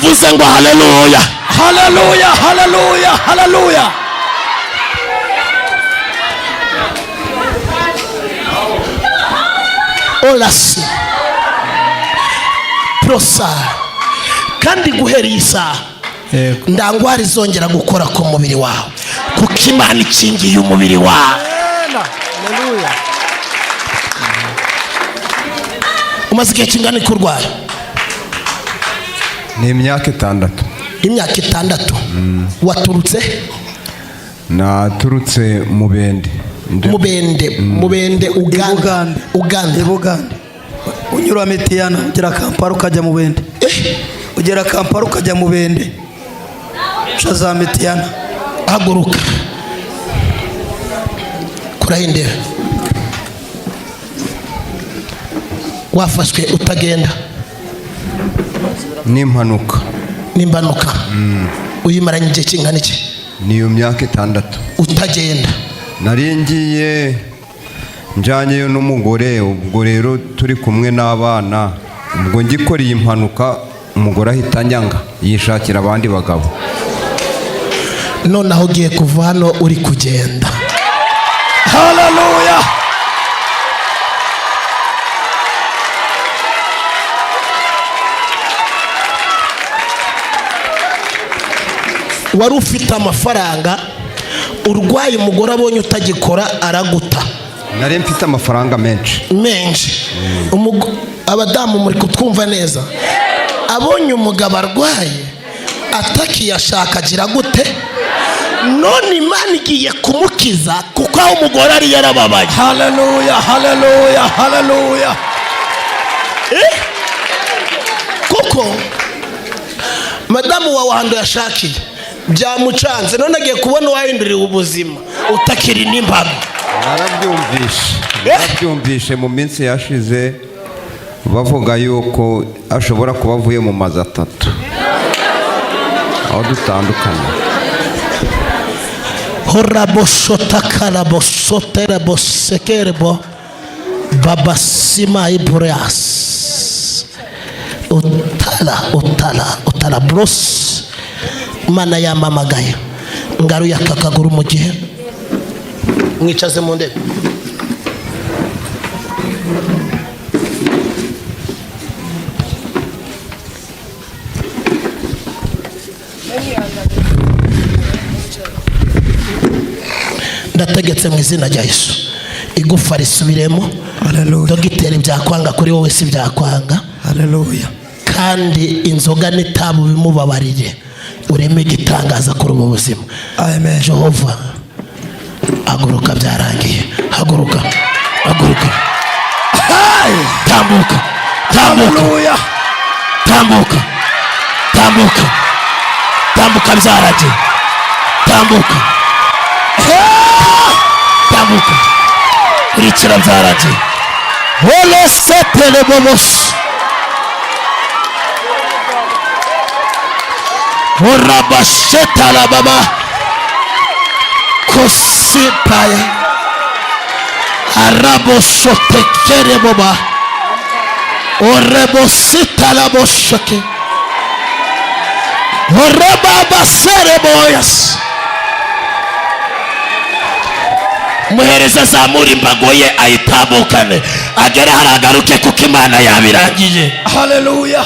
wavuze ngo haleluya haleluya haleluya haleluya. orasi prosa kandi guhera iyi saha ndangwara izongera gukora ku mubiri wawe kuko Imana ikingiye umubiri wawe. Haleluya. Umaze igihe kingana iki urwaye? Ni imyaka 6. Imyaka 6. Waturutse? Naturutse Mubende. Mubende Uganda. Unyura Metiyana ugera Kampala ukajya Mubende. Ugera Kampala ukajya Mubende. Shaza Metiyana. Haguruka. Kurahindira. Wafashwe utagenda? N'impanuka. Uyimaranye igihe kingana iki? Niyo myaka 6. Utagenda? Naringiye njyanyeyo n'umugore, ubwo rero turi kumwe n'abana, ubwo ngikoreye impanuka umugore ahita nyanga yishakira abandi bagabo. None aho ugiye kuva hano uri kugenda. Haleluya. Wari ufite amafaranga, urwaye umugore abonye utagikora araguta. Nari mfite amafaranga menshi. Abadamu muri kutwumva neza? Abonye umugabo arwaye atakiyashaka agira gute? None Imana igiye kumukiza kuko aho umugore ari yarababaye. Haleluya haleluya haleluya. Kuko madamu wawe hando yashakiye byamucanze, none agiye kubona wahindurira ubuzima utakiri n'impaga. Narabyumvishe mu minsi yashize bavuga yuko ashobora kuba avuye mu mazi 3 aho dutandukanye. Horabosota karabosotera bosekerebo babasima ibreas utala bros. Mana yamamagaye ngaru yakakaguru mu gihe mwicaze mu ndebe. Ndategetse mu izina rya Yesu igufa risubiremo. Haleluya. Dogiteri byakwanga kuri wowe si byakwanga. Haleluya. Kandi inzoga n'itabu bimubabarire ureme igitangaza kuri ubu buzima. Amen. Jehova haguruka byarangiye. Haguruka. Tambuka. Haleluya. Tambuka byaragiye. Tambuka. Urikira byaragiye. Hola setele bobos. Horabasheta la baba kosipaya arabo sotekere baba orebo sita la boshake oraba sere boyas. Muhereza zamura imbago ye ayitabukane agere haragaruke kuko Imana yabirangiye. Haleluya.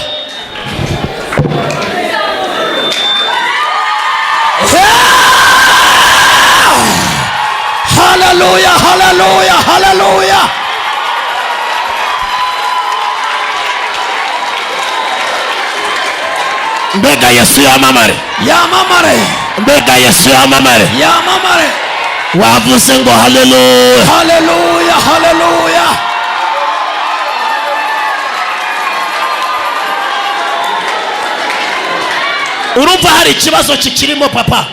Haleluya haleluya haleluya. Mbega Yesu yamamare. Mbega Yesu yamamare. Wavuze ngo haleluya. Haleluya haleluya. Urumva hari ikibazo kikirimo papa?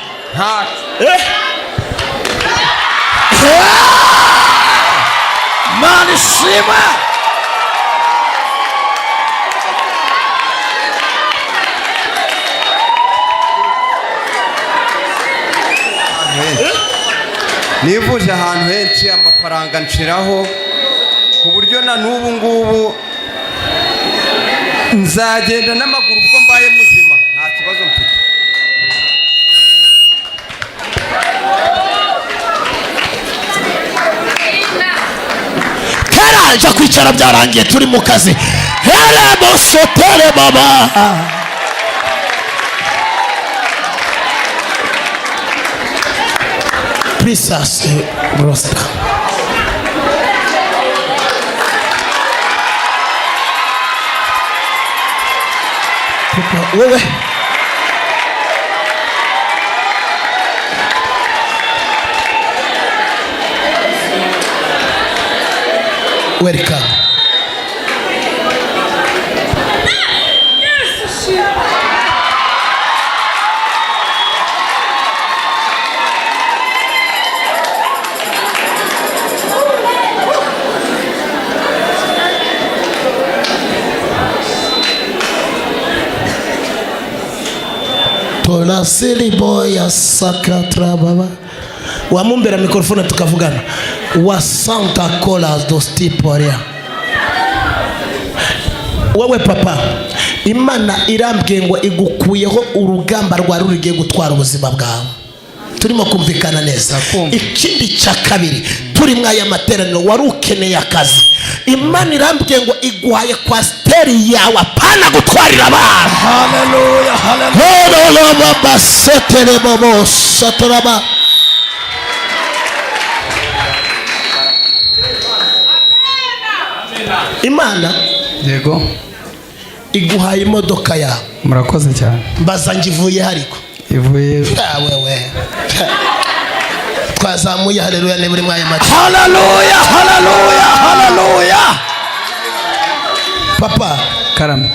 Mana shima. Nivuje ahantu henshi amafaranga nshiraho ku buryo na n'ubu ngubu nzagenda n'amaguru ubwo mbaye muzima nta byarangiye turi mu kazi. Herebo sotere baba. Prisas rosta. Wewe welcome. Tola silly boy ya sakatra baba. Wamumbera mikrofone tukavugana. Wa Santa Cola do stiporia. Wewe papa, Imana irambwiye ngo igukuyeho urugamba rwa rurigiye gutwara ubuzima bwawe. Turimo kumvikana neza. Ikindi cya kabiri, turi mwaya materaniro wari ukeneye akazi. Imana irambwiye ngo iguhaye kwa steri yawe apana gutwarira abantu. Hallelujah, hallelujah. Hallelujah baba setere babo sataraba. Imana yego iguhaye imodoka yawe. Murakoze cyane. Mbaza ngivuye hariko ivuye wewe twazamuye. Haleluya ne buri mwaya mati. Hallelujah, hallelujah, hallelujah. Papa Karame,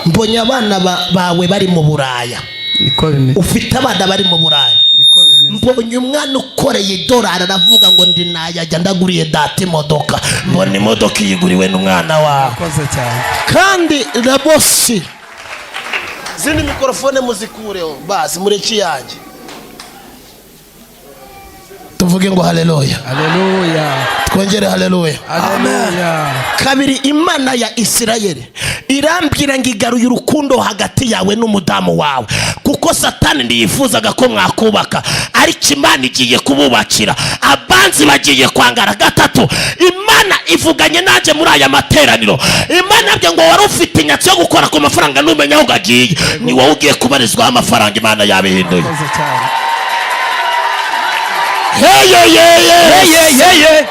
mbonye abana bawe bari mu Buraya. niko bimeze. Ufite abana bari mu Buraya. Niko bimeze. Mbonye umwana ukoreye dolari aravuga ngo ndi nayajya ndaguriye data imodoka. Mbona imodoka yiguriwe n'umwana wawe. Murakoze cyane. Kandi rabosi zindi mikrofone muzikureho basi mureki yanjye tuvuge ngo haleluya. Hallelujah. Twongere haleluya. Hallelujah. Kabiri, Imana ya Isirayeli irambwira ngo igaruye urukundo hagati yawe n'umudamu wawe, kuko Satani ndiyifuzaga ko mwakubaka, ariko Imana igiye kububakira. Abanzi bagiye kwangara. Gatatu, Imana ivuganye naje muri aya materaniro. Imana yabwiye ngo wari ufite inyatsi yo gukora ku mafaranga numenya aho gagiye, ni wowe ugiye kubarizwaho amafaranga. Imana yabihinduye. Murakoze cyane. Hey.